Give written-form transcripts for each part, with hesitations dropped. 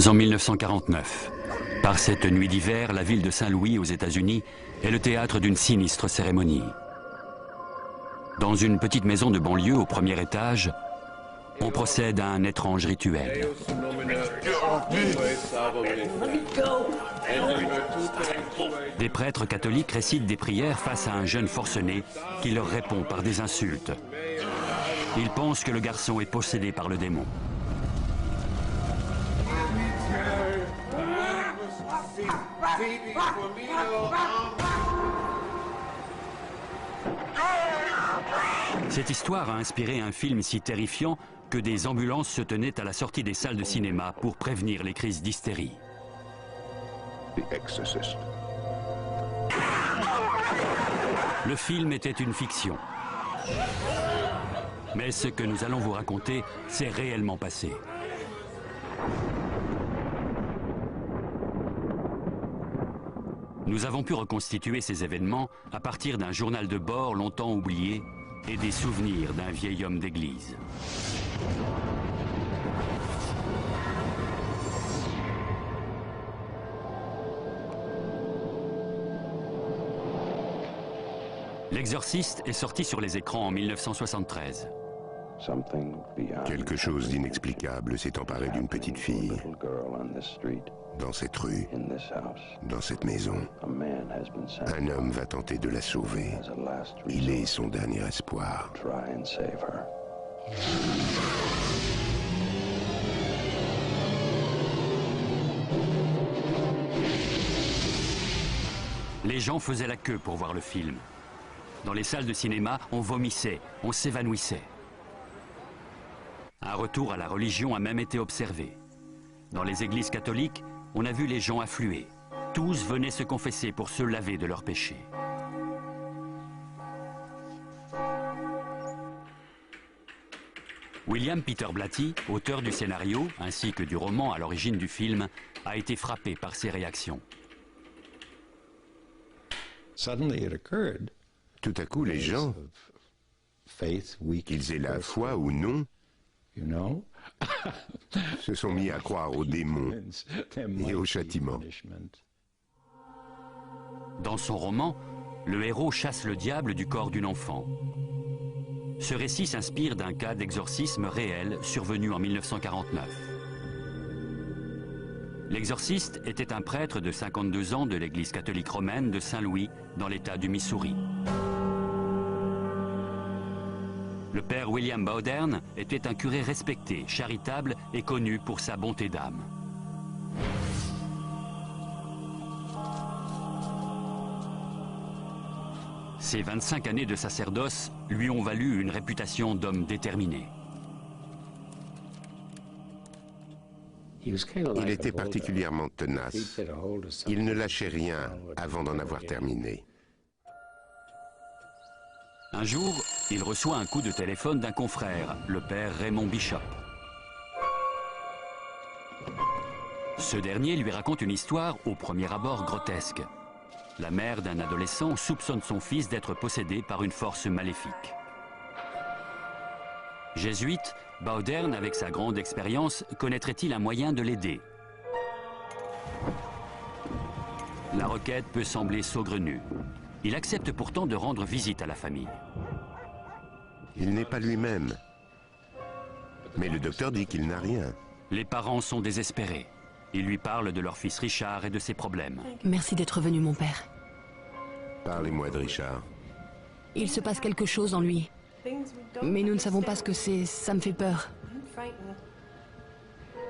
en 1949. Par cette nuit d'hiver, la ville de Saint-Louis aux États-Unis est le théâtre d'une sinistre cérémonie. Dans une petite maison de banlieue au premier étage, on procède à un étrange rituel. Des prêtres catholiques récitent des prières face à un jeune forcené qui leur répond par des insultes. Ils pensent que le garçon est possédé par le démon. Cette histoire a inspiré un film si terrifiant que des ambulances se tenaient à la sortie des salles de cinéma pour prévenir les crises d'hystérie. Le film était une fiction. Mais ce que nous allons vous raconter s'est réellement passé. Nous avons pu reconstituer ces événements à partir d'un journal de bord longtemps oublié et des souvenirs d'un vieil homme d'église. L'Exorciste est sorti sur les écrans en 1973. Quelque chose d'inexplicable s'est emparé d'une petite fille. Dans cette rue, dans cette maison, un homme va tenter de la sauver. Il est son dernier espoir. Les gens faisaient la queue pour voir le film. Dans les salles de cinéma, on vomissait, on s'évanouissait. Un retour à la religion a même été observé. Dans les églises catholiques, on a vu les gens affluer. Tous venaient se confesser pour se laver de leurs péchés. William Peter Blatty, auteur du scénario ainsi que du roman à l'origine du film, a été frappé par ces réactions. Tout à coup, les gens, qu'ils aient la foi ou non, se sont mis à croire aux démons et au châtiment. Dans son roman, le héros chasse le diable du corps d'une enfant. Ce récit s'inspire d'un cas d'exorcisme réel survenu en 1949. L'exorciste était un prêtre de 52 ans de l'église catholique romaine de Saint-Louis, dans l'État du Missouri. Le père William Bowdern était un curé respecté, charitable et connu pour sa bonté d'âme. Ses 25 années de sacerdoce lui ont valu une réputation d'homme déterminé. Il était particulièrement tenace. Il ne lâchait rien avant d'en avoir terminé. Un jour, il reçoit un coup de téléphone d'un confrère, le père Raymond Bishop. Ce dernier lui raconte une histoire au premier abord grotesque. La mère d'un adolescent soupçonne son fils d'être possédé par une force maléfique. Jésuite, Bowdern, avec sa grande expérience, connaîtrait-il un moyen de l'aider? La requête peut sembler saugrenue. Il accepte pourtant de rendre visite à la famille. Il n'est pas lui-même. Mais le docteur dit qu'il n'a rien. Les parents sont désespérés. Ils lui parlent de leur fils Richard et de ses problèmes. Merci d'être venu, mon père. Parlez-moi de Richard. Il se passe quelque chose en lui. Mais nous ne savons pas ce que c'est, ça me fait peur.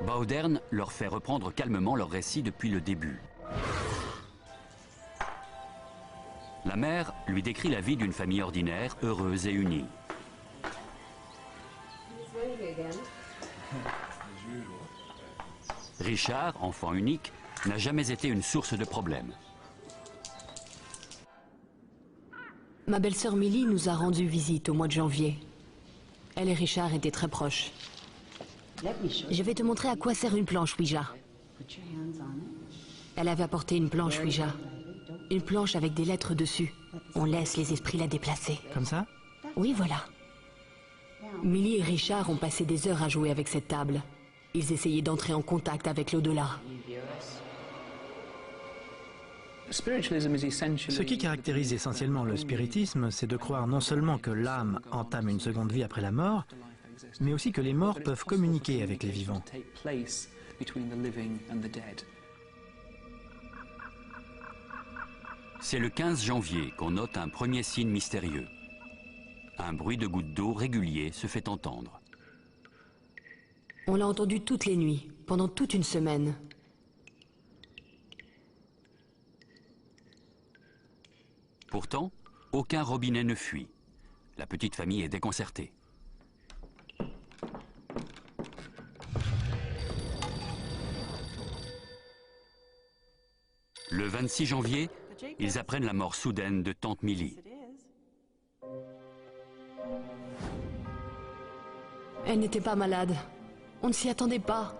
Bowdern leur fait reprendre calmement leur récit depuis le début. La mère lui décrit la vie d'une famille ordinaire, heureuse et unie. Richard, enfant unique, n'a jamais été une source de problèmes. Ma belle-sœur Millie nous a rendu visite au mois de janvier. Elle et Richard étaient très proches. Je vais te montrer à quoi sert une planche Ouija. Elle avait apporté une planche Ouija. Une planche avec des lettres dessus. On laisse les esprits la déplacer. Comme ça? Oui, voilà. Millie et Richard ont passé des heures à jouer avec cette table. Ils essayaient d'entrer en contact avec l'au-delà. Ce qui caractérise essentiellement le spiritisme, c'est de croire non seulement que l'âme entame une seconde vie après la mort, mais aussi que les morts peuvent communiquer avec les vivants. C'est le 15 janvier qu'on note un premier signe mystérieux. Un bruit de gouttes d'eau régulier se fait entendre. On l'a entendu toutes les nuits, pendant toute une semaine. Pourtant, aucun robinet ne fuit. La petite famille est déconcertée. Le 26 janvier, ils apprennent la mort soudaine de tante Millie. Elle n'était pas malade. On ne s'y attendait pas.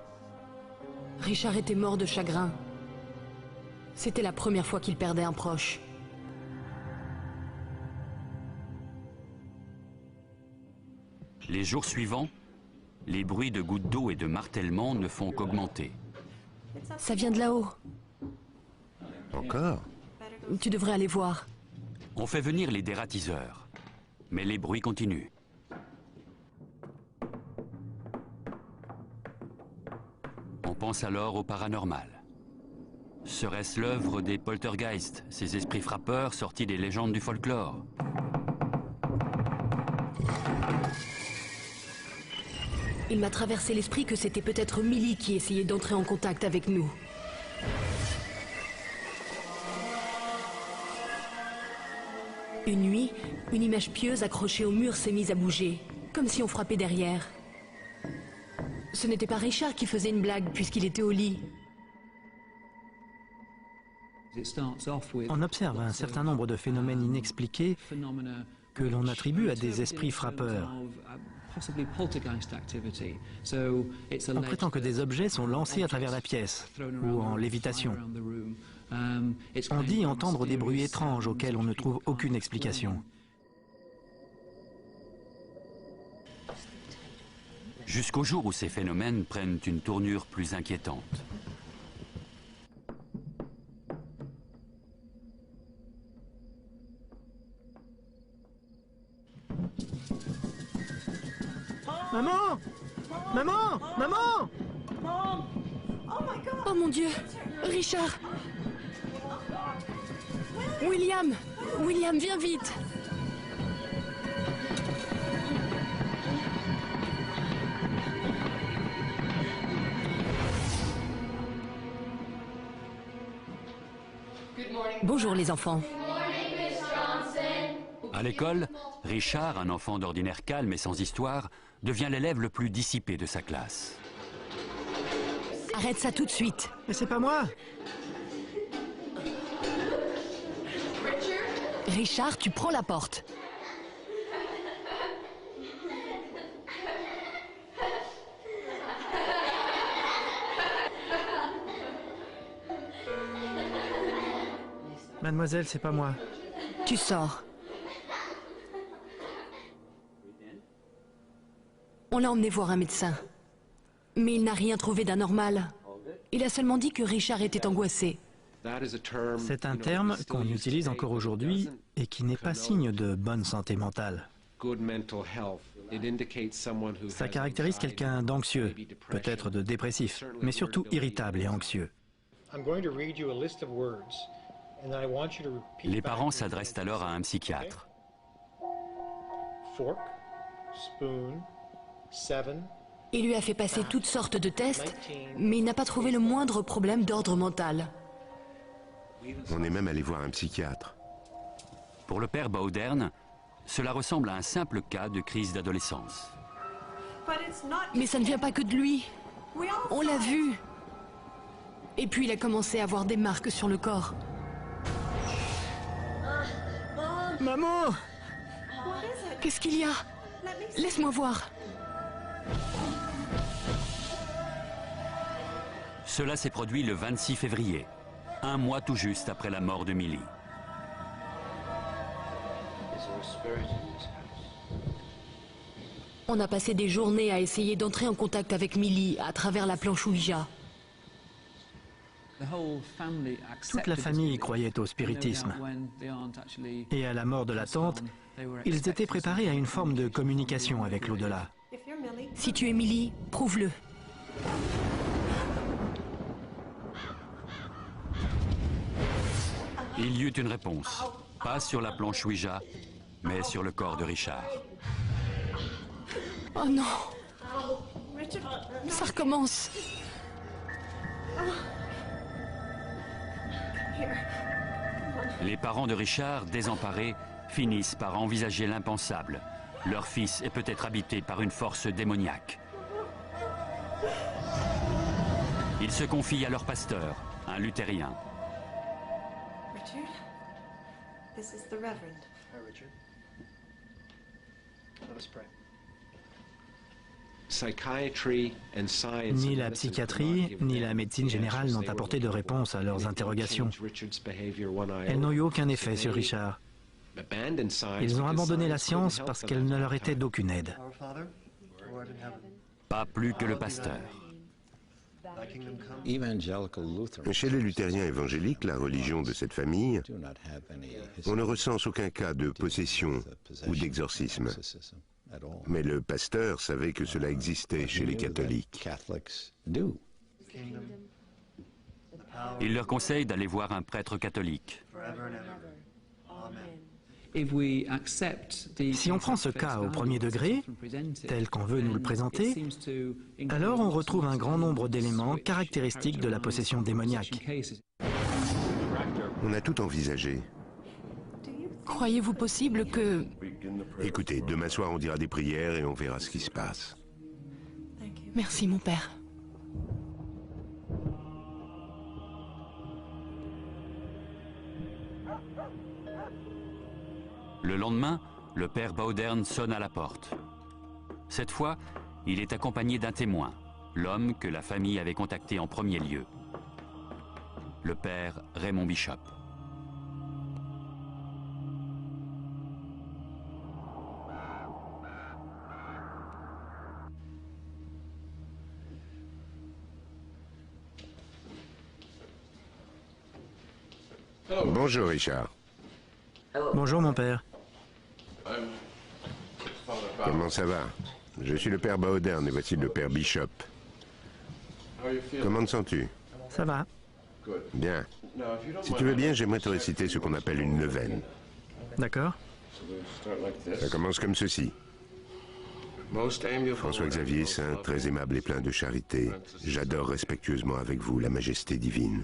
Richard était mort de chagrin. C'était la première fois qu'il perdait un proche. Les jours suivants, les bruits de gouttes d'eau et de martèlement ne font qu'augmenter. Ça vient de là-haut. Encore? Tu devrais aller voir. On fait venir les dératiseurs, mais les bruits continuent. On pense alors au paranormal. Serait-ce l'œuvre des poltergeists, ces esprits frappeurs sortis des légendes du folklore? Il m'a traversé l'esprit que c'était peut-être Millie qui essayait d'entrer en contact avec nous. Une nuit, une image pieuse accrochée au mur s'est mise à bouger, comme si on frappait derrière. Ce n'était pas Richard qui faisait une blague puisqu'il était au lit. On observe un certain nombre de phénomènes inexpliqués que l'on attribue à des esprits frappeurs. On prétend que des objets sont lancés à travers la pièce ou en lévitation. On dit entendre des bruits étranges auxquels on ne trouve aucune explication. Jusqu'au jour où ces phénomènes prennent une tournure plus inquiétante. Maman! Maman! Maman! Oh mon Dieu! Richard! William! William, viens vite! Bonjour les enfants. À l'école, Richard, un enfant d'ordinaire calme et sans histoire, devient l'élève le plus dissipé de sa classe. Arrête ça tout de suite. Mais c'est pas moi! Richard, tu prends la porte. Mademoiselle, c'est pas moi. Tu sors. On l'a emmené voir un médecin. Mais il n'a rien trouvé d'anormal. Il a seulement dit que Richard était angoissé. C'est un terme qu'on utilise encore aujourd'hui et qui n'est pas signe de bonne santé mentale. Ça caractérise quelqu'un d'anxieux, peut-être de dépressif, mais surtout irritable et anxieux. Les parents s'adressent alors à un psychiatre. Il lui a fait passer toutes sortes de tests, mais il n'a pas trouvé le moindre problème d'ordre mental. On est même allé voir un psychiatre. Pour le père Bowdern, cela ressemble à un simple cas de crise d'adolescence. Mais ça ne vient pas que de lui. On l'a vu. Et puis il a commencé à avoir des marques sur le corps. Maman! Qu'est-ce qu'il y a? Laisse-moi voir. Cela s'est produit le 26 février, un mois tout juste après la mort de Millie. On a passé des journées à essayer d'entrer en contact avec Millie à travers la planche Ouija. Toute la famille croyait au spiritisme. Et à la mort de la tante, ils étaient préparés à une forme de communication avec l'au-delà. Si tu es Millie, prouve-le. Il y eut une réponse. Pas sur la planche Ouija, mais sur le corps de Richard. Oh non! Ça recommence. Les parents de Richard, désemparés, finissent par envisager l'impensable. Leur fils est peut-être habité par une force démoniaque. Ils se confient à leur pasteur, un luthérien. Richard, this is the Reverend. Hi, Richard. Let us pray. Ni la psychiatrie, ni la médecine générale n'ont apporté de réponse à leurs interrogations. Elles n'ont eu aucun effet sur Richard. Ils ont abandonné la science parce qu'elle ne leur était d'aucune aide. Our Father, who art in heaven, Pas plus que le pasteur. thy kingdom come. Chez les luthériens évangéliques, la religion de cette famille, on ne recense aucun cas de possession ou d'exorcisme. Mais le pasteur savait que cela existait chez les catholiques. Il leur conseille d'aller voir un prêtre catholique. Forever and ever. Amen. Si on prend ce cas au premier degré, tel qu'on veut nous le présenter, alors on retrouve un grand nombre d'éléments caractéristiques de la possession démoniaque. On a tout envisagé. Croyez-vous possible que... Écoutez, demain soir on dira des prières et on verra ce qui se passe. Merci, mon père. Le lendemain, le père Bowdern sonne à la porte. Cette fois, il est accompagné d'un témoin, l'homme que la famille avait contacté en premier lieu. Le père Raymond Bishop. Bonjour Richard. Bonjour mon père. Comment ça va? Je suis le père Bowdern et voici le père Bishop. Comment te sens-tu? Ça va? Bien. Si tu veux bien, j'aimerais te réciter ce qu'on appelle une neuvaine. D'accord. Ça commence comme ceci. François-Xavier Saint, très aimable et plein de charité, j'adore respectueusement avec vous la majesté divine.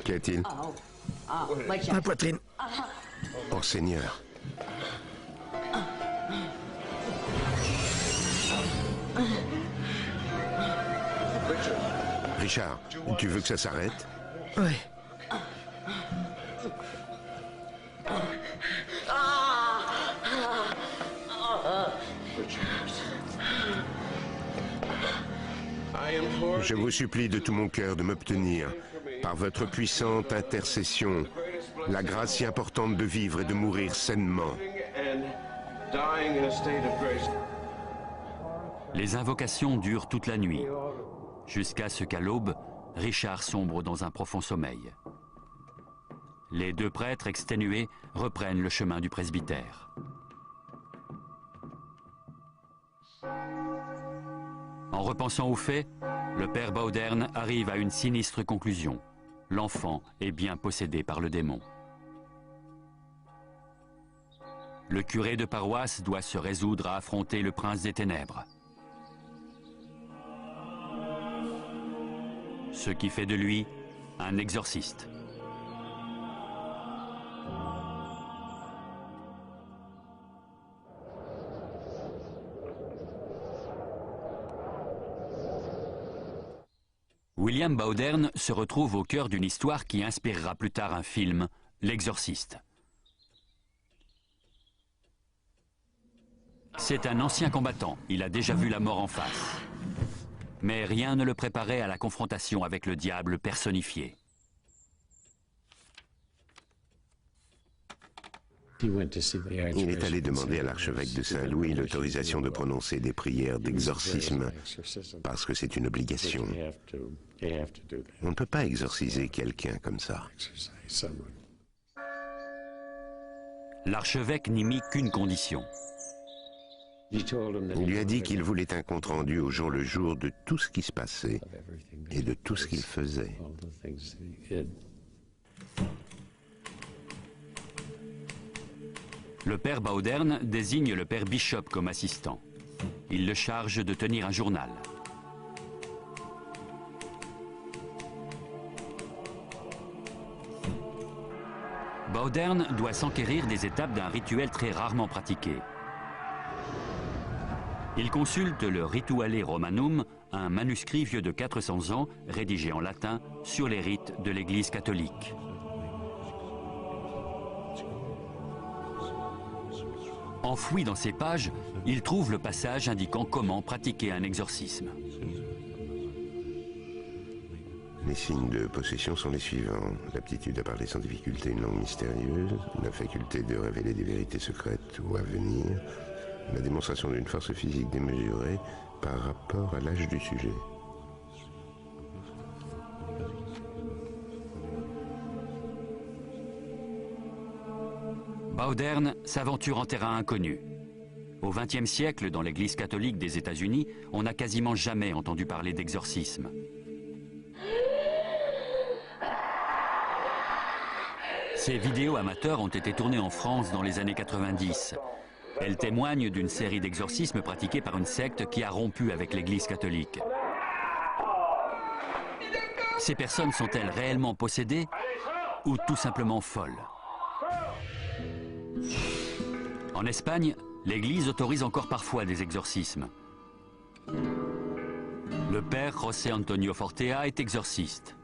Qu'y a-t-il? Ma poitrine. Oh Seigneur. Richard, tu veux que ça s'arrête? Oui. Je vous supplie de tout mon cœur de m'obtenir, par votre puissante intercession, la grâce si importante de vivre et de mourir sainement. Les invocations durent toute la nuit, jusqu'à ce qu'à l'aube, Richard sombre dans un profond sommeil. Les deux prêtres exténués reprennent le chemin du presbytère. En repensant aux faits, le père Bowdern arrive à une sinistre conclusion. L'enfant est bien possédé par le démon. Le curé de paroisse doit se résoudre à affronter le prince des ténèbres. Ce qui fait de lui un exorciste. William Bowdern se retrouve au cœur d'une histoire qui inspirera plus tard un film, L'Exorciste. C'est un ancien combattant, il a déjà vu la mort en face. Mais rien ne le préparait à la confrontation avec le diable personnifié. Il est allé demander à l'archevêque de Saint-Louis l'autorisation de prononcer des prières d'exorcisme, parce que c'est une obligation. On ne peut pas exorciser quelqu'un comme ça. L'archevêque n'y mit qu'une condition. Il lui a dit qu'il voulait un compte-rendu au jour le jour de tout ce qui se passait et de tout ce qu'il faisait. Le père Bowdern désigne le père Bishop comme assistant. Il le charge de tenir un journal. Bowdern doit s'enquérir des étapes d'un rituel très rarement pratiqué. Il consulte le Rituale Romanum, un manuscrit vieux de 400 ans, rédigé en latin, sur les rites de l'Église catholique. Enfoui dans ces pages, il trouve le passage indiquant comment pratiquer un exorcisme. Les signes de possession sont les suivants. L'aptitude à parler sans difficulté une langue mystérieuse, la faculté de révéler des vérités secrètes ou à venir, la démonstration d'une force physique démesurée par rapport à l'âge du sujet. Bowdern s'aventure en terrain inconnu. Au XXe siècle, dans l'Église catholique des États-Unis, on n'a quasiment jamais entendu parler d'exorcisme. Ces vidéos amateurs ont été tournées en France dans les années 90. Elles témoignent d'une série d'exorcismes pratiqués par une secte qui a rompu avec l'Église catholique. Ces personnes sont-elles réellement possédées ou tout simplement folles? En Espagne, l'Église autorise encore parfois des exorcismes. Le père José Antonio Fortea est exorciste.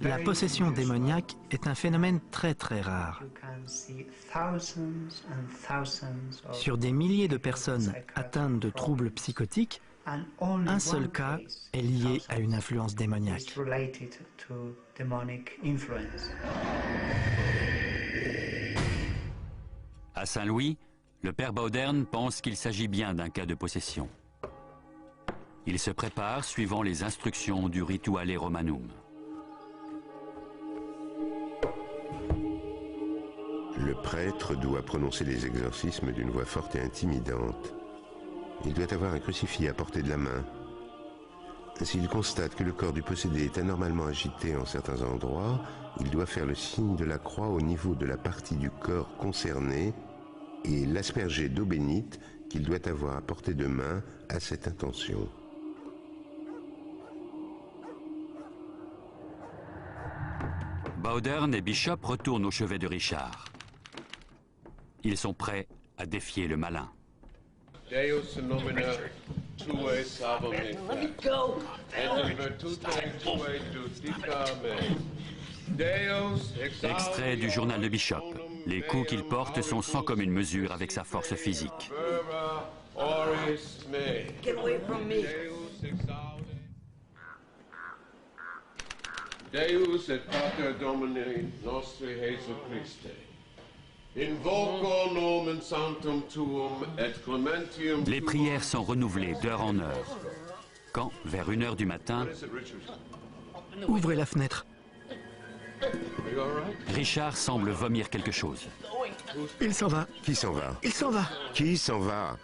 La possession démoniaque est un phénomène très rare. Sur des milliers de personnes atteintes de troubles psychotiques, un seul cas est lié à une influence démoniaque. À Saint-Louis, le père Bowdern pense qu'il s'agit bien d'un cas de possession. Il se prépare suivant les instructions du Rituale Romanum. Le prêtre doit prononcer les exorcismes d'une voix forte et intimidante. Il doit avoir un crucifix à portée de la main. S'il constate que le corps du possédé est anormalement agité en certains endroits, il doit faire le signe de la croix au niveau de la partie du corps concernée et l'asperger d'eau bénite qu'il doit avoir à portée de main à cette intention. Bowdern et Bishop retournent au chevet de Richard. Ils sont prêts à défier le malin. Deus nomina tuae salvam me. Et virtute tuae judica me. Deus Extrait du journal de Bishop. Les coups qu'il porte sont sans commune mesure avec sa force physique. Get away from me. Deus et Pater Domini nostri Jesu Christe. Invoco nomen sanctum tuum et clementium. Les prières sont renouvelées d'heure en heure. Quand, vers 1 h du matin, Ouvrez la fenêtre. Richard semble vomir quelque chose. Il s'en va. Qui s'en va? Il s'en va. Qui s'en va?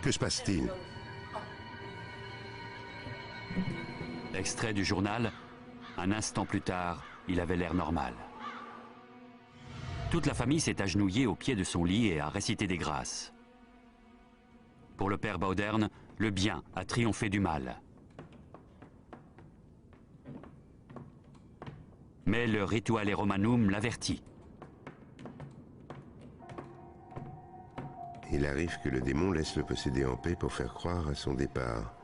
Que se passe-t-il? Extrait du journal. Un instant plus tard, il avait l'air normal. Toute la famille s'est agenouillée au pied de son lit et a récité des grâces. Pour le père Bowdern, le bien a triomphé du mal. Mais le Rituale Romanum l'avertit. Il arrive que le démon laisse le possédé en paix pour faire croire à son départ.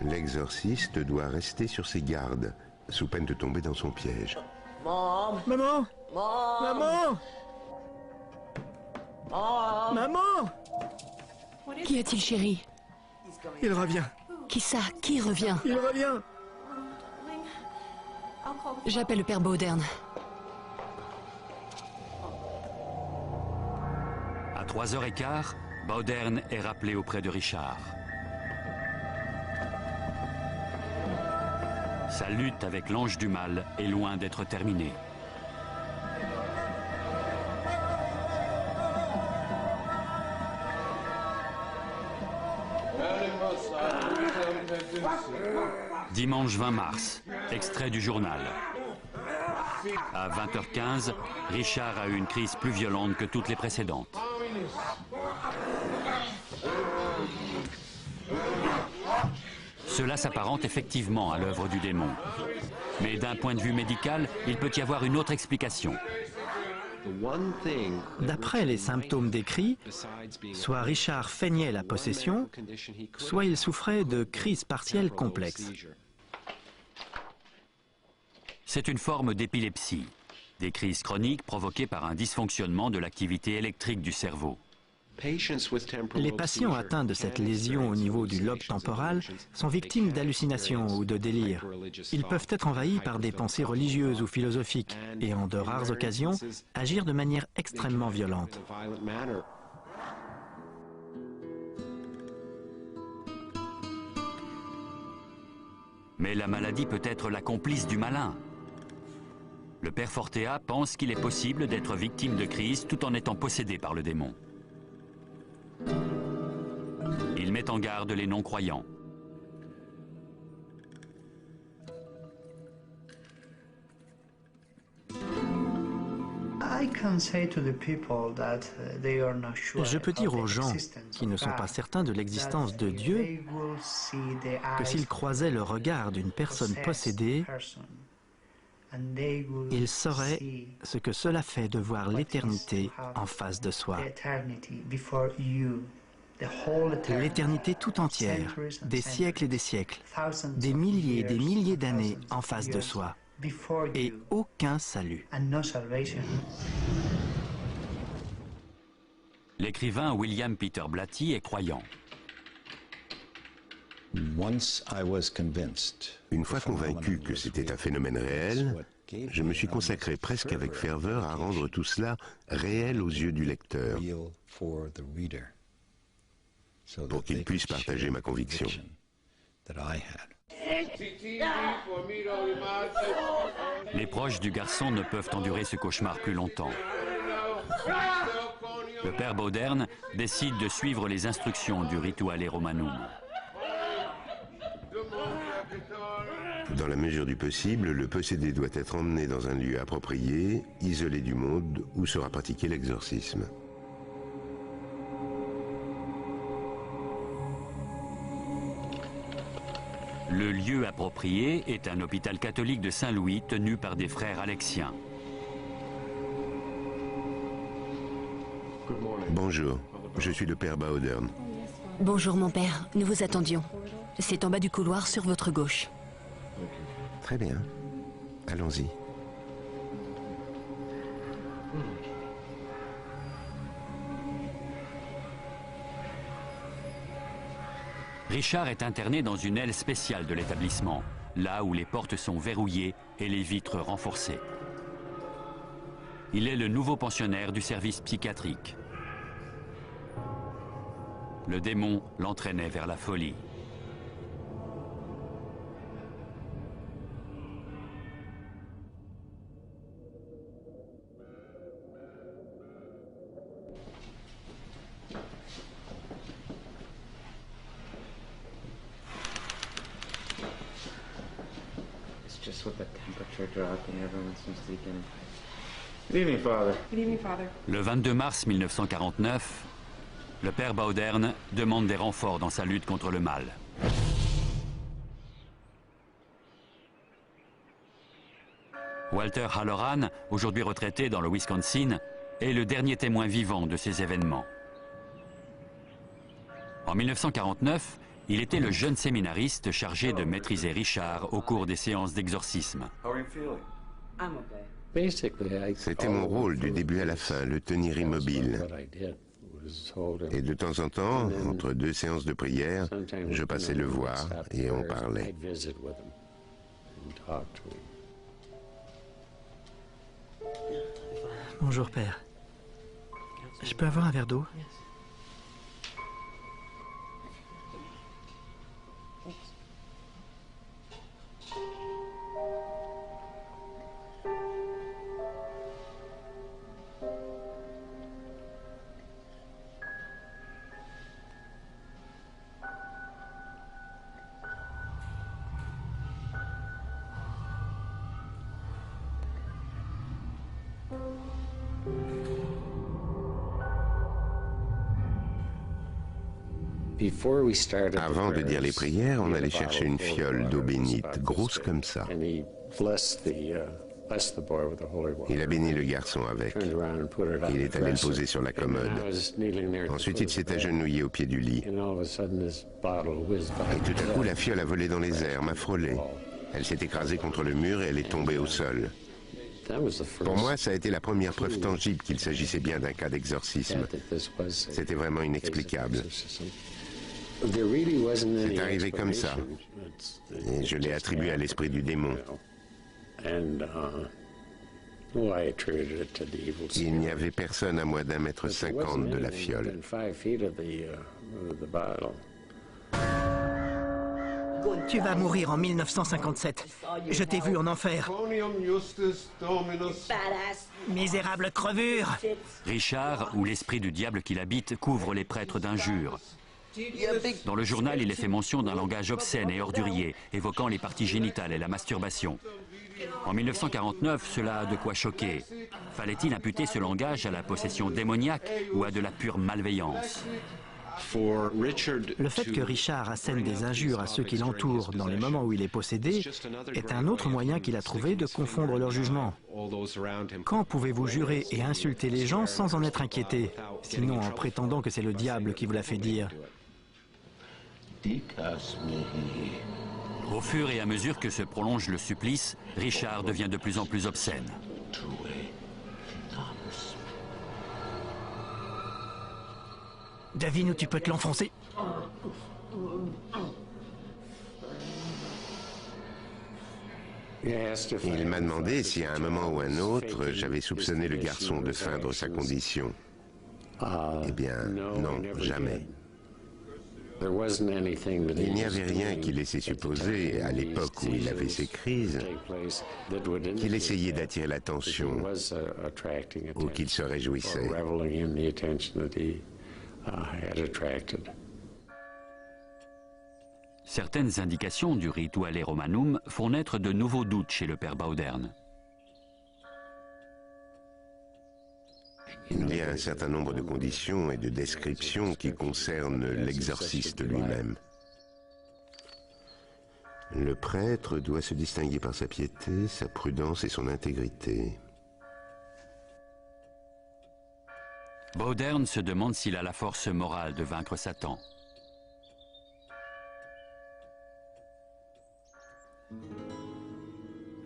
L'exorciste doit rester sur ses gardes, sous peine de tomber dans son piège. Maman, Maman! Maman! Qu'y a-t-il, chérie? Il revient. Qui ça? Qui revient? Il revient. J'appelle le père Bowdern. À 3h15, Bowdern est rappelé auprès de Richard. Sa lutte avec l'ange du mal est loin d'être terminée. Dimanche 20 mars, extrait du journal. À 20h15, Richard a eu une crise plus violente que toutes les précédentes. Cela s'apparente effectivement à l'œuvre du démon. Mais d'un point de vue médical, il peut y avoir une autre explication. D'après les symptômes décrits, soit Richard feignait la possession, soit il souffrait de crises partielles complexes. C'est une forme d'épilepsie, des crises chroniques provoquées par un dysfonctionnement de l'activité électrique du cerveau. Les patients atteints de cette lésion au niveau du lobe temporal sont victimes d'hallucinations ou de délires. Ils peuvent être envahis par des pensées religieuses ou philosophiques et, en de rares occasions, agir de manière extrêmement violente. Mais la maladie peut être la complice du malin. Le père Fortea pense qu'il est possible d'être victime de crise tout en étant possédé par le démon. Il met en garde les non-croyants. Je peux dire aux gens qui ne sont pas certains de l'existence de Dieu que s'ils croisaient le regard d'une personne possédée, ils sauraient ce que cela fait de voir l'éternité en face de soi. L'éternité tout entière, des siècles et des siècles, des milliers d'années en face de soi, et aucun salut. L'écrivain William Peter Blatty est croyant. Une fois convaincu que c'était un phénomène réel, je me suis consacré presque avec ferveur à rendre tout cela réel aux yeux du lecteur, pour qu'il puisse partager ma conviction. Les proches du garçon ne peuvent endurer ce cauchemar plus longtemps. Le père Bowdern décide de suivre les instructions du Rituale Romanum. Dans la mesure du possible, le possédé doit être emmené dans un lieu approprié, isolé du monde, où sera pratiqué l'exorcisme. Le lieu approprié est un hôpital catholique de Saint-Louis tenu par des frères alexiens. Bonjour, je suis le père Bowdern. Bonjour mon père, nous vous attendions. C'est en bas du couloir sur votre gauche. Très bien, allons-y. Richard est interné dans une aile spéciale de l'établissement, là où les portes sont verrouillées et les vitres renforcées. Il est le nouveau pensionnaire du service psychiatrique. Le démon l'entraînait vers la folie. Just with the temperature dropping, everyone seems to be getting... Good evening, Father. Good evening, Father. Le 22 mars 1949, le père Bowdern demande des renforts dans sa lutte contre le mal. Walter Halloran, aujourd'hui retraité dans le Wisconsin, est le dernier témoin vivant de ces événements. En 1949, il était le jeune séminariste chargé de maîtriser Richard au cours des séances d'exorcisme. C'était mon rôle du début à la fin, le tenir immobile. Et de temps en temps, entre deux séances de prière, je passais le voir et on parlait. Bonjour, père. Je peux avoir un verre d'eau? Avant de dire les prières, on allait chercher une fiole d'eau bénite, grosse comme ça. Il a béni le garçon avec. Il est allé le poser sur la commode. Ensuite, il s'est agenouillé au pied du lit. Et tout à coup, la fiole a volé dans les airs, m'a frôlé. Elle s'est écrasée contre le mur et elle est tombée au sol. Pour moi, ça a été la première preuve tangible qu'il s'agissait bien d'un cas d'exorcisme. C'était vraiment inexplicable. C'est arrivé comme ça. Et je l'ai attribué à l'esprit du démon. Il n'y avait personne à moins d'1,50 m de la fiole. Tu vas mourir en 1957. Je t'ai vu en enfer. Misérable crevure. Richard, ou l'esprit du diable qui l'habite, couvre les prêtres d'injures. Dans le journal, il est fait mention d'un langage obscène et ordurier, évoquant les parties génitales et la masturbation. En 1949, cela a de quoi choquer. Fallait-il imputer ce langage à la possession démoniaque ou à de la pure malveillance? Le fait que Richard assène des injures à ceux qui l'entourent dans les moments où il est possédé est un autre moyen qu'il a trouvé de confondre leur jugement. Quand pouvez-vous jurer et insulter les gens sans en être inquiété, sinon en prétendant que c'est le diable qui vous l'a fait dire? Au fur et à mesure que se prolonge le supplice, Richard devient de plus en plus obscène. Devine où tu peux te l'enfoncer. Il m'a demandé si à un moment ou un autre, j'avais soupçonné le garçon de feindre sa condition. Eh bien, non, jamais. Il n'y avait rien qui laissait supposer, à l'époque où il avait ses crises, qu'il essayait d'attirer l'attention ou qu'il se réjouissait. Certaines indications du Rituale Romanum font naître de nouveaux doutes chez le père Bauderne. Il y a un certain nombre de conditions et de descriptions qui concernent l'exorciste lui-même. Le prêtre doit se distinguer par sa piété, sa prudence et son intégrité. Bauderne se demande s'il a la force morale de vaincre Satan.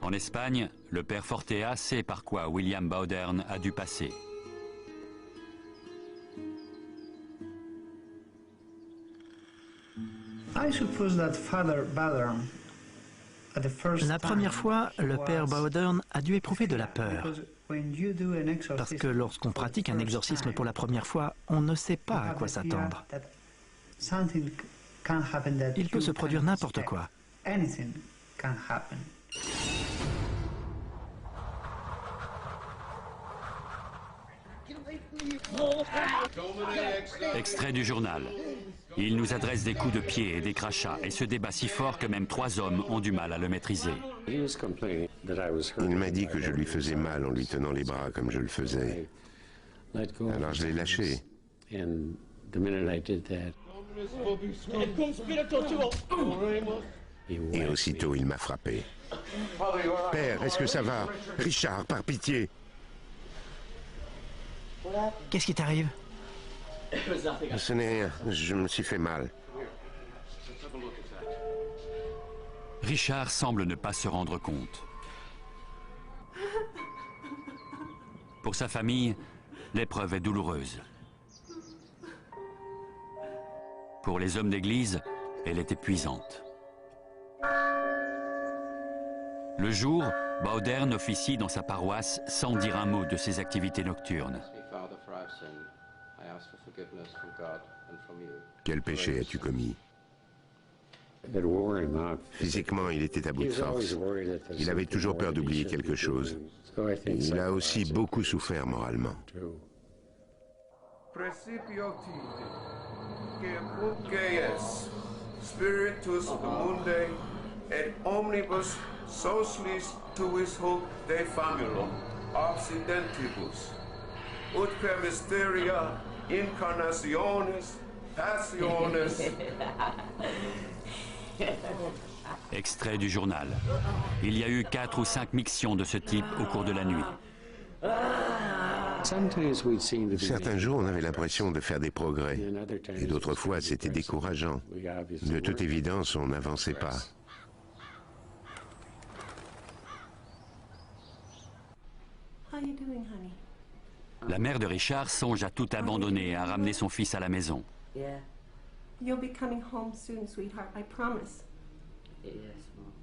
En Espagne, le père Fortea sait par quoi William Bauderne a dû passer. La première fois, le père Bauderne a dû éprouver de la peur. Parce que lorsqu'on pratique un exorcisme pour la première fois, on ne sait pas à quoi s'attendre. Il peut se produire n'importe quoi. Extrait du journal. Il nous adresse des coups de pied et des crachats et se débat si fort que même 3 hommes ont du mal à le maîtriser. Il m'a dit que je lui faisais mal en lui tenant les bras comme je le faisais. Alors je l'ai lâché. Et aussitôt il m'a frappé. Père, est-ce que ça va? Richard, par pitié. Qu'est-ce qui t'arrive? Ce n'est rien, je me suis fait mal. Richard semble ne pas se rendre compte. Pour sa famille, l'épreuve est douloureuse. Pour les hommes d'église, elle est épuisante. Le jour, Baudern officie dans sa paroisse sans dire un mot de ses activités nocturnes. Quel péché as-tu commis? Physiquement, il était à bout de force. Il avait toujours peur d'oublier quelque chose. Il a aussi beaucoup souffert moralement. Spiritus Mundi et omnibus socialis tuis hoc de famulum occidentibus utque mysteria incarnationis passiones. Extrait du journal. Il y a eu 4 ou 5 mictions de ce type au cours de la nuit. Certains jours, on avait l'impression de faire des progrès, et d'autres fois, c'était décourageant. De toute évidence, on n'avançait pas. La mère de Richard songe à tout abandonner et à ramener son fils à la maison. You'll be coming home soon, sweetheart, I promise. Yes, Mom.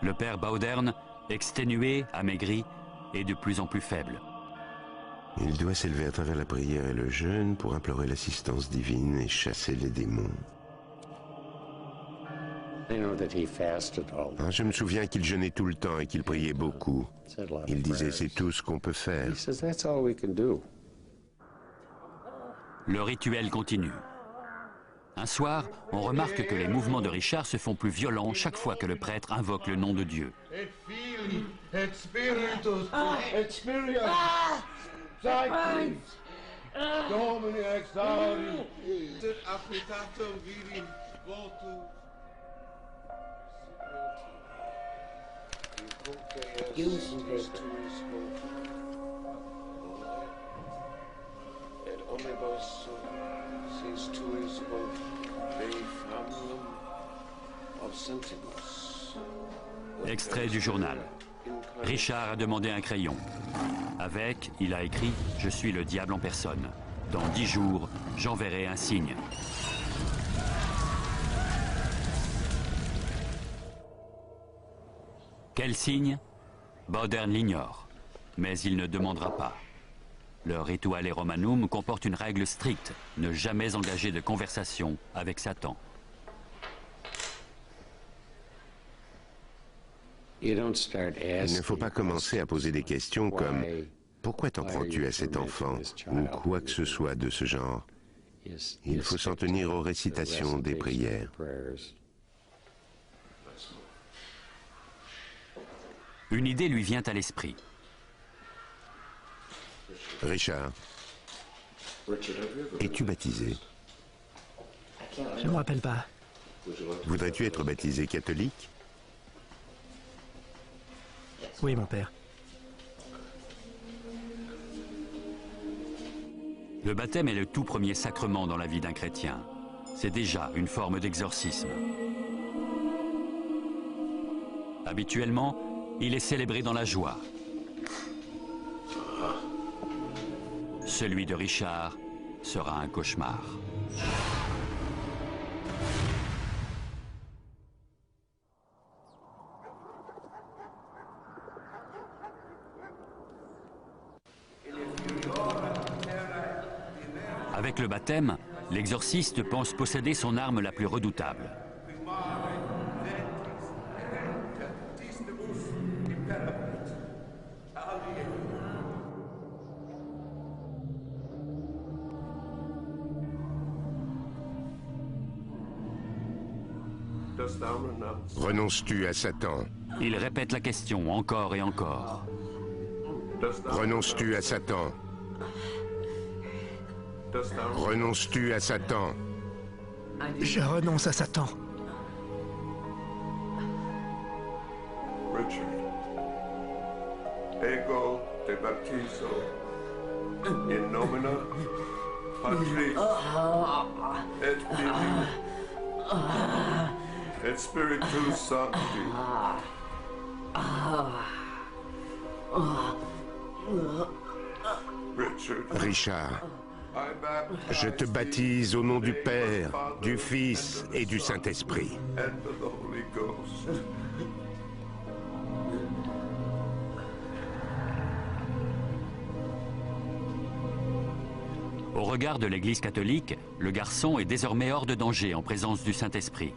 Le père Baudern, exténué, amaigri, est de plus en plus faible. Il doit s'élever à travers la prière et le jeûne pour implorer l'assistance divine et chasser les démons. Je me souviens qu'il jeûnait tout le temps et qu'il priait beaucoup. Il disait, c'est tout ce qu'on peut faire. Le rituel continue. Un soir, on remarque que les mouvements de Richard se font plus violents chaque fois que le prêtre invoque le nom de Dieu. Extrait du journal. Richard a demandé un crayon. Avec, il a écrit « Je suis le diable en personne. Dans 10 jours, j'enverrai un signe. » Quel signe? Baudern l'ignore, mais il ne demandera pas. Le Rituale Romanum comporte une règle stricte, ne jamais engager de conversation avec Satan. Il ne faut pas commencer à poser des questions comme « Pourquoi t'en prends-tu à cet enfant ?» ou quoi que ce soit de ce genre. Il faut s'en tenir aux récitations des prières. Une idée lui vient à l'esprit. Richard, es-tu baptisé? Je ne me rappelle pas. Voudrais-tu être baptisé catholique? Oui, mon père. Le baptême est le tout premier sacrement dans la vie d'un chrétien. C'est déjà une forme d'exorcisme. Habituellement, il est célébré dans la joie. Celui de Richard sera un cauchemar. Avec le baptême, l'exorciste pense posséder son arme la plus redoutable. Renonces-tu à Satan? Il répète la question encore et encore. Renonces-tu à Satan? Renonces-tu à Satan? Je renonce à Satan. Richard, ego te baptizo in nomine Patris, et Filii, et Spiritus Sancti. Richard, je te baptise au nom du Père, du Fils et du Saint-Esprit. Au regard de l'Église catholique, le garçon est désormais hors de danger en présence du Saint-Esprit.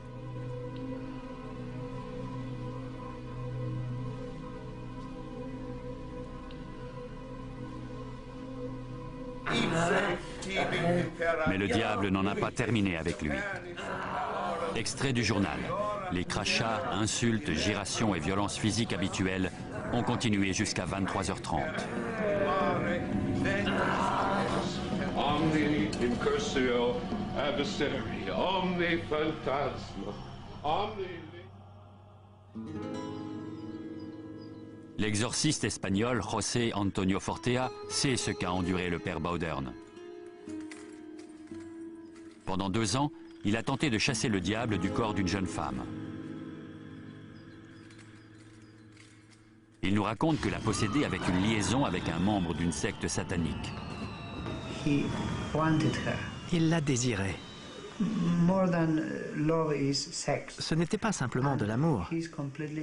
Mais le diable n'en a pas terminé avec lui. Extrait du journal. Les crachats, insultes, gyrations et violences physiques habituelles ont continué jusqu'à 23h30. Omni incursio adversari, omni phantasma, omni... L'exorciste espagnol José Antonio Fortea sait ce qu'a enduré le père Baudern. Pendant 2 ans, il a tenté de chasser le diable du corps d'une jeune femme. Il nous raconte que l'a possédée avec une liaison avec un membre d'une secte satanique. Il la désirait. Ce n'était pas simplement de l'amour.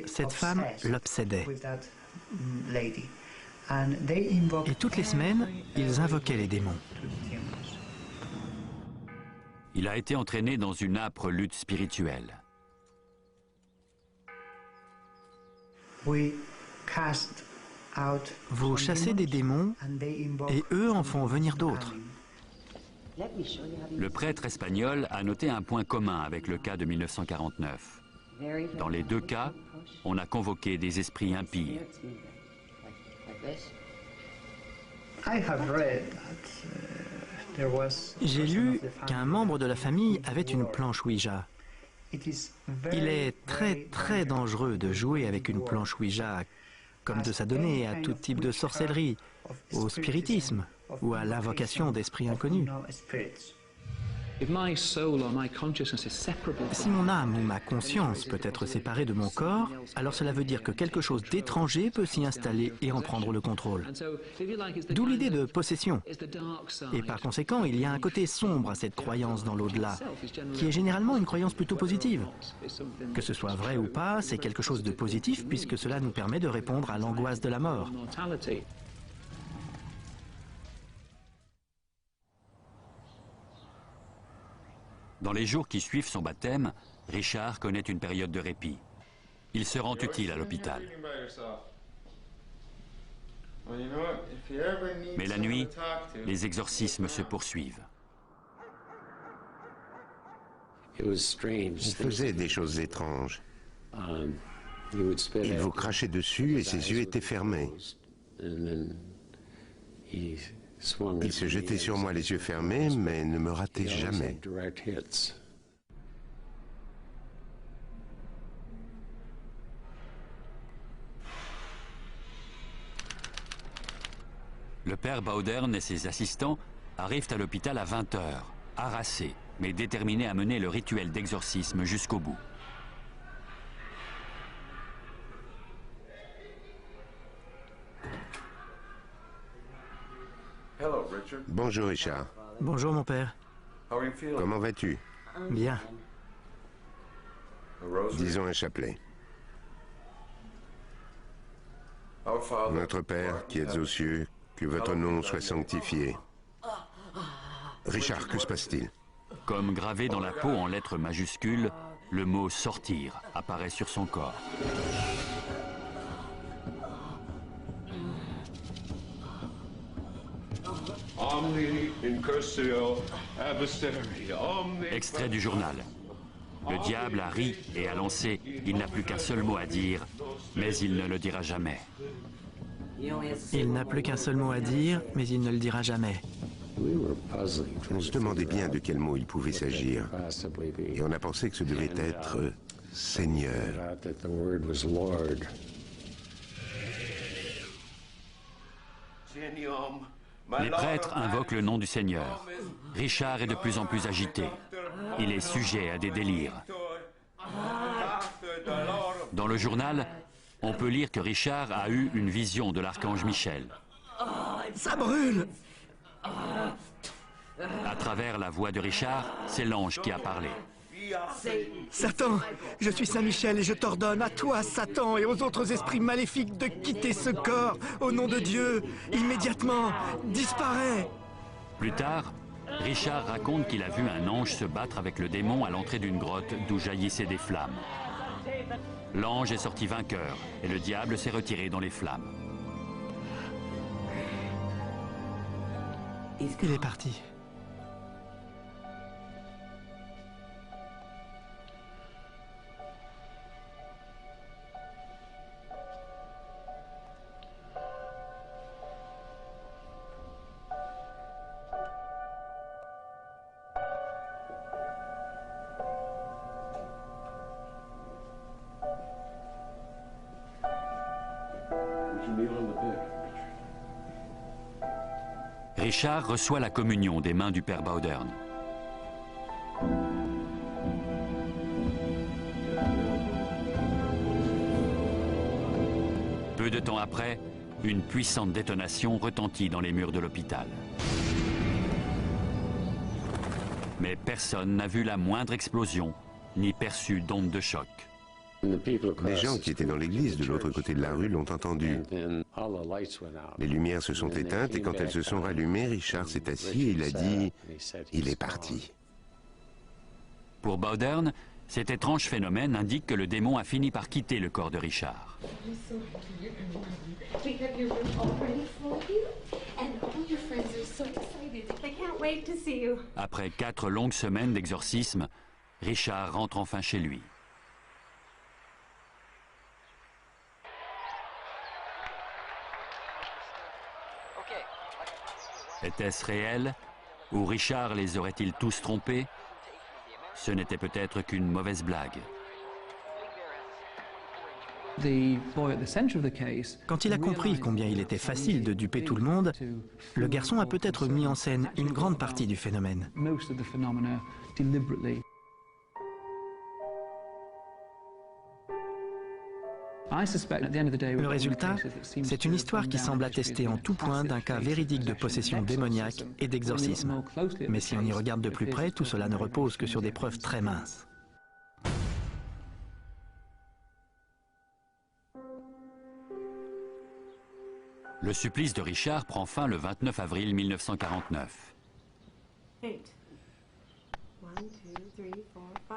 Cette femme l'obsédait. Et toutes les semaines, ils invoquaient les démons. Il a été entraîné dans une âpre lutte spirituelle. Vous chassez des démons et eux en font venir d'autres. Le prêtre espagnol a noté un point commun avec le cas de 1949. Dans les 2 cas, on a convoqué des esprits impies. J'ai lu qu'un membre de la famille avait une planche Ouija. Il est très dangereux de jouer avec une planche Ouija, comme de s'adonner à tout type de sorcellerie, au spiritisme ou à l'invocation d'esprits inconnus. Si mon âme ou ma conscience peut être séparée de mon corps, alors cela veut dire que quelque chose d'étranger peut s'y installer et en prendre le contrôle. D'où l'idée de possession. Et par conséquent, il y a un côté sombre à cette croyance dans l'au-delà, qui est généralement une croyance plutôt positive. Que ce soit vrai ou pas, c'est quelque chose de positif puisque cela nous permet de répondre à l'angoisse de la mort. Dans les jours qui suivent son baptême, Richard connaît une période de répit. Il se rend utile à l'hôpital. Mais la nuit, les exorcismes se poursuivent. Il faisait des choses étranges. Il vous crachait dessus et ses yeux étaient fermés. Il se jetait sur moi les yeux fermés, mais ne me ratait jamais. Le père Baudern et ses assistants arrivent à l'hôpital à 20h, harassés, mais déterminés à mener le rituel d'exorcisme jusqu'au bout. Bonjour Richard. Bonjour mon père. Comment vas-tu? Bien. Disons un chapelet. Notre Père qui êtes aux cieux, que votre nom soit sanctifié. Richard, que se passe-t-il? Comme gravé dans la peau en lettres majuscules, le mot « sortir » apparaît sur son corps. Extrait du journal. Le diable a ri et a lancé « Il n'a plus qu'un seul mot à dire, mais il ne le dira jamais ». Il n'a plus qu'un seul mot à dire, mais il ne le dira jamais. On se demandait bien de quel mot il pouvait s'agir. Et on a pensé que ce devait être Seigneur. Les prêtres invoquent le nom du Seigneur. Richard est de plus en plus agité. Il est sujet à des délires. Dans le journal, on peut lire que Richard a eu une vision de l'archange Michel. Ça brûle! À travers la voix de Richard, c'est l'ange qui a parlé. Satan, je suis Saint Michel et je t'ordonne à toi, Satan, et aux autres esprits maléfiques de quitter ce corps, au nom de Dieu, immédiatement, disparais! Plus tard, Richard raconte qu'il a vu un ange se battre avec le démon à l'entrée d'une grotte d'où jaillissaient des flammes. L'ange est sorti vainqueur et le diable s'est retiré dans les flammes. Il est parti. Richard reçoit la communion des mains du père Bowdern. Peu de temps après, une puissante détonation retentit dans les murs de l'hôpital. Mais personne n'a vu la moindre explosion, ni perçu d'onde de choc. Les gens qui étaient dans l'église de l'autre côté de la rue l'ont entendu. Les lumières se sont éteintes et quand elles se sont rallumées, Richard s'est assis et il a dit « Il est parti ». Pour Bowdern, cet étrange phénomène indique que le démon a fini par quitter le corps de Richard. Après 4 longues semaines d'exorcisme, Richard rentre enfin chez lui. Était-ce réel? Ou Richard les aurait-il tous trompés? Ce n'était peut-être qu'une mauvaise blague. Quand il a compris combien il était facile de duper tout le monde, le garçon a peut-être mis en scène une grande partie du phénomène. Le résultat, c'est une histoire qui semble attester en tout point d'un cas véridique de possession démoniaque et d'exorcisme. Mais si on y regarde de plus près, tout cela ne repose que sur des preuves très minces. Le supplice de Richard prend fin le 29 avril 1949.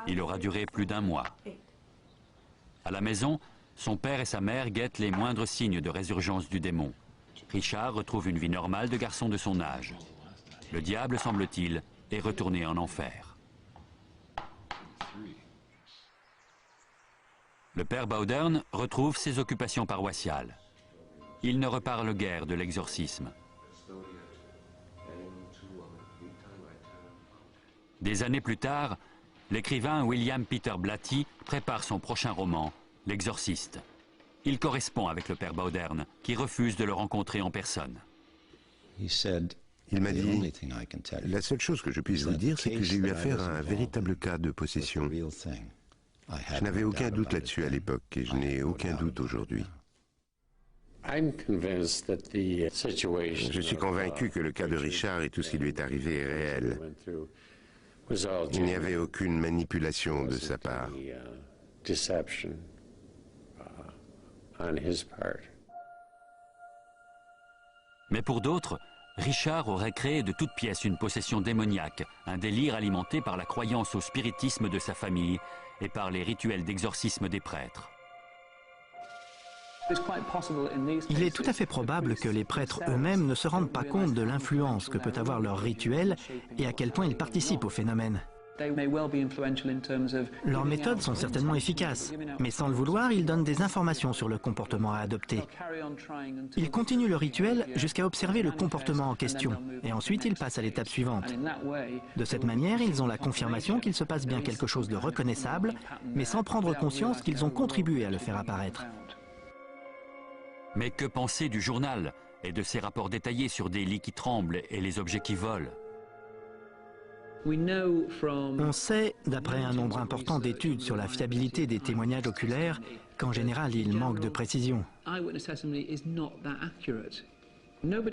Il aura duré plus d'1 mois. À la maison, son père et sa mère guettent les moindres signes de résurgence du démon. Richard retrouve une vie normale de garçon de son âge. Le diable, semble-t-il, est retourné en enfer. Le père Bowdern retrouve ses occupations paroissiales. Il ne reparle guère de l'exorcisme. Des années plus tard, l'écrivain William Peter Blatty prépare son prochain roman, L'Exorciste. Il correspond avec le père Bowdern, qui refuse de le rencontrer en personne. Il m'a dit, la seule chose que je puisse vous dire, c'est que j'ai eu affaire à un véritable cas de possession. Je n'avais aucun doute là-dessus à l'époque et je n'ai aucun doute aujourd'hui. Je suis convaincu que le cas de Richard et tout ce qui lui est arrivé est réel. Il n'y avait aucune manipulation de sa part. Mais pour d'autres, Richard aurait créé de toutes pièces une possession démoniaque, un délire alimenté par la croyance au spiritisme de sa famille et par les rituels d'exorcisme des prêtres. Il est tout à fait probable que les prêtres eux-mêmes ne se rendent pas compte de l'influence que peut avoir leur rituel et à quel point ils participent au phénomène. Leurs méthodes sont certainement efficaces, mais sans le vouloir, ils donnent des informations sur le comportement à adopter. Ils continuent le rituel jusqu'à observer le comportement en question, et ensuite ils passent à l'étape suivante. De cette manière, ils ont la confirmation qu'il se passe bien quelque chose de reconnaissable, mais sans prendre conscience qu'ils ont contribué à le faire apparaître. Mais que penser du journal, et de ses rapports détaillés sur des lits qui tremblent et les objets qui volent. On sait, d'après un nombre important d'études sur la fiabilité des témoignages oculaires, qu'en général, il manque de précision.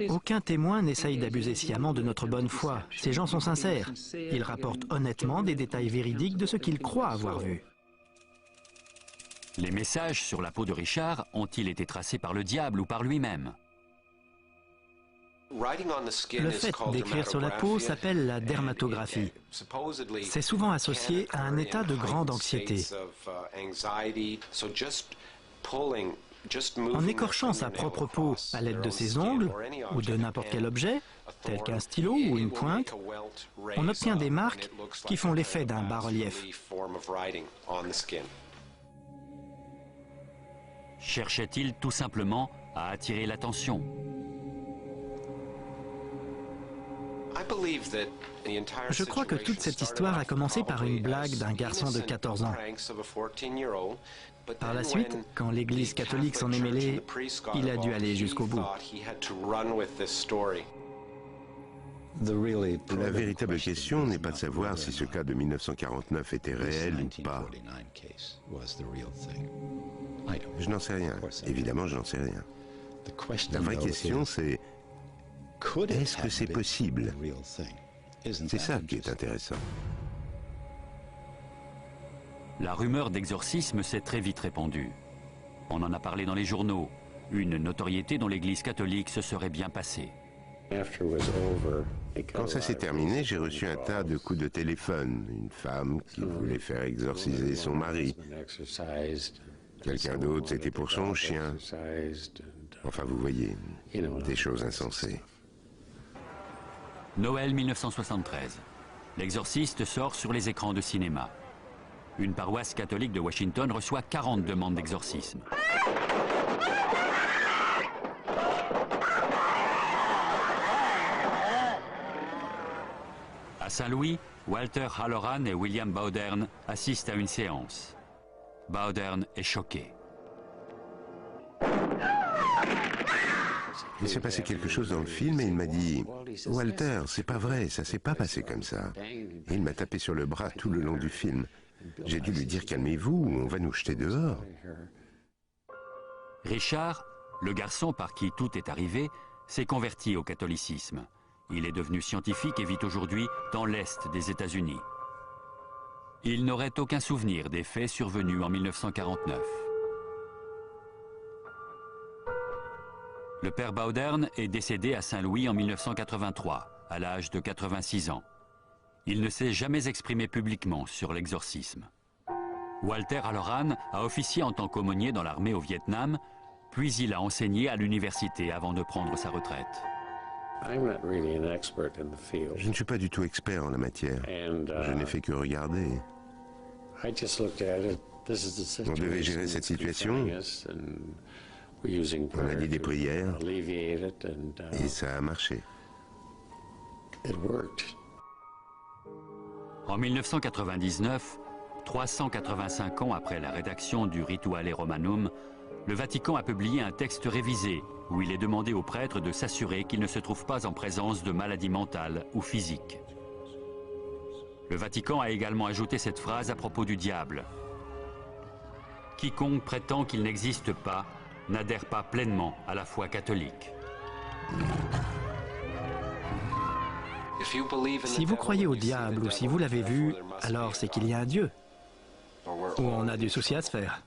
Aucun témoin n'essaye d'abuser sciemment de notre bonne foi. Ces gens sont sincères. Ils rapportent honnêtement des détails véridiques de ce qu'ils croient avoir vu. Les messages sur la peau de Richard ont-ils été tracés par le diable ou par lui-même? Le fait d'écrire sur la peau s'appelle la dermatographie. C'est souvent associé à un état de grande anxiété. En écorchant sa propre peau à l'aide de ses ongles ou de n'importe quel objet, tel qu'un stylo ou une pointe, on obtient des marques qui font l'effet d'un bas-relief. Cherchait-il tout simplement à attirer l'attention? Je crois que toute cette histoire a commencé par une blague d'un garçon de 14 ans. Par la suite, quand l'Église catholique s'en est mêlée, il a dû aller jusqu'au bout. La véritable question n'est pas de savoir si ce cas de 1949 était réel ou pas. Je n'en sais rien. Évidemment, je n'en sais rien. La vraie question, c'est: est-ce que c'est possible? C'est ça qui est intéressant. La rumeur d'exorcisme s'est très vite répandue. On en a parlé dans les journaux, une notoriété dont l'Église catholique se serait bien passée. Quand ça s'est terminé, j'ai reçu un tas de coups de téléphone. Une femme qui voulait faire exorciser son mari. Quelqu'un d'autre, c'était pour son chien. Enfin, vous voyez, des choses insensées. Noël 1973. L'exorciste sort sur les écrans de cinéma. Une paroisse catholique de Washington reçoit 40 demandes d'exorcisme. À Saint-Louis, Walter Halloran et William Bowdern assistent à une séance. Bowdern est choqué. Il s'est passé quelque chose dans le film et il m'a dit: Walter, c'est pas vrai, ça s'est pas passé comme ça. Et il m'a tapé sur le bras tout le long du film. J'ai dû lui dire: calmez-vous, on va nous jeter dehors. Richard, le garçon par qui tout est arrivé, s'est converti au catholicisme. Il est devenu scientifique et vit aujourd'hui dans l'Est des États-Unis. Il n'aurait aucun souvenir des faits survenus en 1949. Le père Bowdern est décédé à Saint-Louis en 1983, à l'âge de 86 ans. Il ne s'est jamais exprimé publiquement sur l'exorcisme. Walter Halloran a officié en tant qu'aumônier dans l'armée au Vietnam, puis il a enseigné à l'université avant de prendre sa retraite. Je ne suis pas du tout expert en la matière. Je n'ai fait que regarder. On devait gérer cette situation. On a dit des prières et ça a marché. En 1999, 385 ans après la rédaction du Rituale Romanum, le Vatican a publié un texte révisé où il est demandé aux prêtres de s'assurer qu'ils ne se trouvent pas en présence de maladies mentales ou physiques. Le Vatican a également ajouté cette phrase à propos du diable. Quiconque prétend qu'il n'existe pas n'adhère pas pleinement à la foi catholique. Si vous croyez au diable ou si vous l'avez vu, alors c'est qu'il y a un Dieu. Ou on a du souci à se faire.